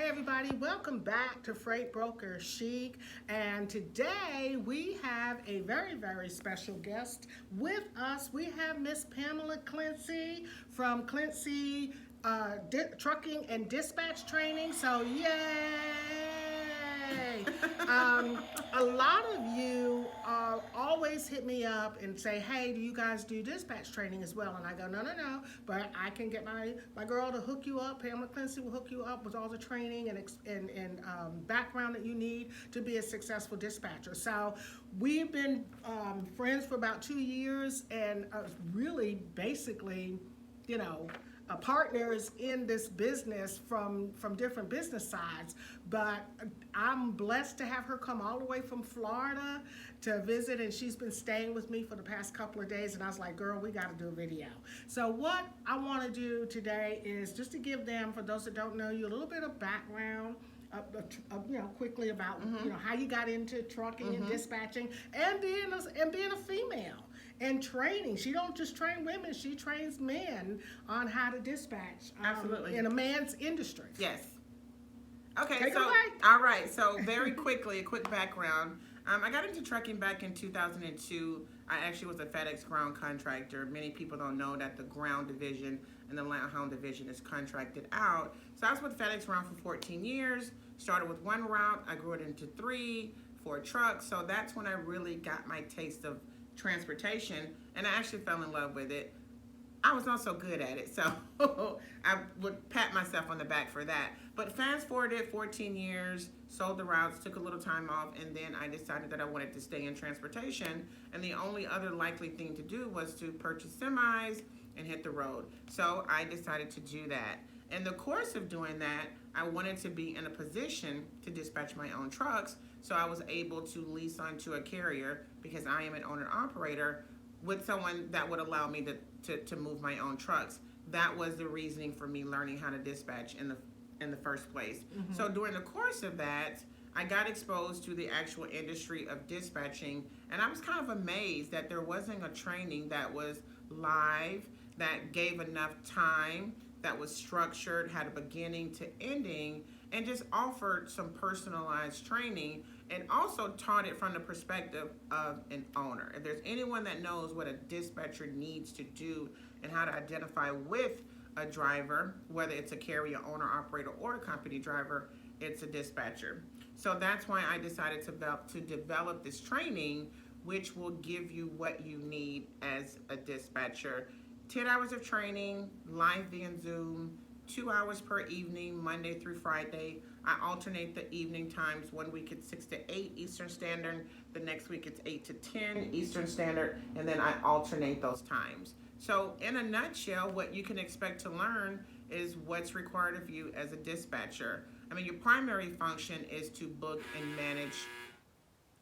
everybody, welcome back to Freight Broker Chic. And today we have a very special guest with us. We have Miss Pamela Clincy from Clincy Trucking and Dispatch Training. So, yay! A lot of you always hit me up and say, hey, do you guys do dispatch training as well? And I go, no, but I can get my girl to hook you up. Pamela Clincy will hook you up with all the training and background that you need to be a successful dispatcher. So we've been friends for about 2 years and really basically, partners in this business from different business sides. But I'm blessed to have her come all the way from Florida to visit, and she's been staying with me for the past couple of days, and I was like, girl, we got to do a video. So what I want to do today is just to give them, for those that don't know you, a little bit of background, quickly about how you got into trucking and dispatching, and being a female and training. She don't just train women; she trains men on how to dispatch. Absolutely, in a man's industry. Yes. Okay. Take it so away. all right. So very quickly, a quick background. I got into trucking back in 2002. I actually was a FedEx ground contractor. Many people don't know that the ground division and the land home division is contracted out. So I was with FedEx ground for 14 years. Started with one route. I grew it into 3, 4 trucks. So that's when I really got my taste of transportation, and I actually fell in love with it. I was not so good at it, so I would pat myself on the back for that. But fast forwarded 14 years, sold the routes, took a little time off, and then I decided that I wanted to stay in transportation, and the only other likely thing to do was to purchase semis and hit the road. So I decided to do that. In the course of doing that, I wanted to be in a position to dispatch my own trucks, so I was able to lease onto a carrier because I am an owner-operator with someone that would allow me to move my own trucks. That was the reasoning for me learning how to dispatch in the first place. So during the course of that, I got exposed to the actual industry of dispatching, and I was kind of amazed that there wasn't a training that was live, that gave enough time, that was structured, had a beginning to ending, and just offered some personalized training, and also taught it from the perspective of an owner. If there's anyone that knows what a dispatcher needs to do and how to identify with a driver, whether it's a carrier, owner, operator, or a company driver, it's a dispatcher. So that's why I decided to develop this training, which will give you what you need as a dispatcher. 10 hours of training, live via Zoom, 2 hours per evening, Monday through Friday. I alternate the evening times. 1 week it's 6 to 8 Eastern Standard. The next week it's 8 to 10 Eastern Standard. And then I alternate those times. So in a nutshell, what you can expect to learn is what's required of you as a dispatcher. I mean, your primary function is to book and manage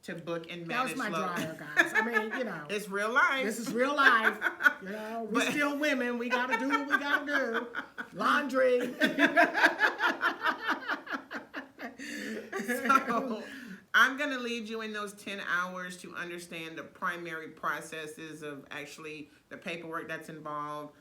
That was my dryer, guys. I mean, It's real life. this is real life. We're still women. We got to do what we got to do. Laundry. So I'm going to lead you in those 10 hours to understand the primary processes of actually the paperwork that's involved,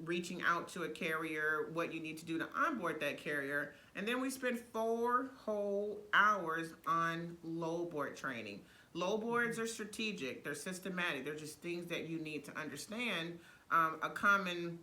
reaching out to a carrier, what you need to do to onboard that carrier. And then we spend 4 whole hours on low board training. Low boards are strategic, they're systematic, they're just things that you need to understand. A common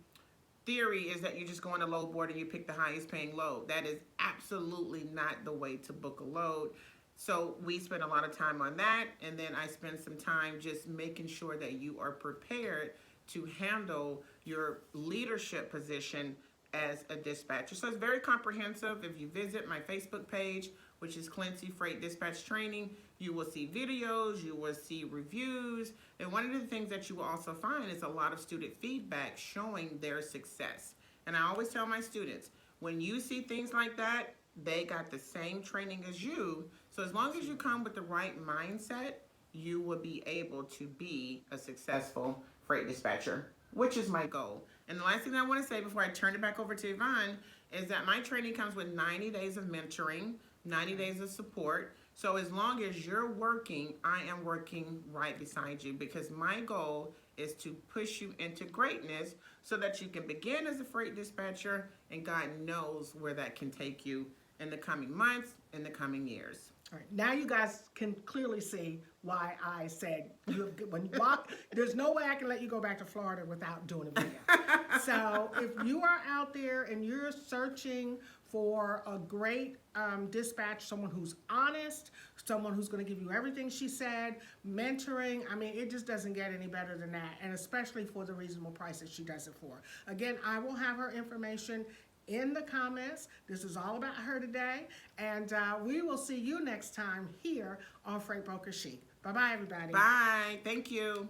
theory is that you just go on a load board and you pick the highest paying load. That is absolutely not the way to book a load. So we spend a lot of time on that, and then I spend some time just making sure that you are prepared to handle your leadership position as a dispatcher. So it's very comprehensive. If you visit my Facebook page, which is Clincy Freight Dispatch Training, you will see videos, you will see reviews, and one of the things that you will also find is a lot of student feedback showing their success. And I always tell my students, when you see things like that, they got the same training as you. So as long as you come with the right mindset, you will be able to be a successful freight dispatcher, which is my goal. And the last thing I want to say before I turn it back over to Yvonne is that my training comes with 90 days of mentoring, 90 days of support. So as long as you're working, I am working right beside you, because my goal is to push you into greatness so that you can begin as a freight dispatcher, and God knows where that can take you in the coming months, in the coming years. All right, now you guys can clearly see why I said when you walk, there's no way I can let you go back to Florida without doing a video. So if you are out there and you're searching for a great dispatch, someone who's honest, someone who's going to give you everything she said, mentoring, I mean, it just doesn't get any better than that, and especially for the reasonable price that she does it for. Again, I will have her information in the comments. This is all about her today, and we will see you next time here on Freight Broker Chic. Bye-bye, everybody. Bye. Thank you.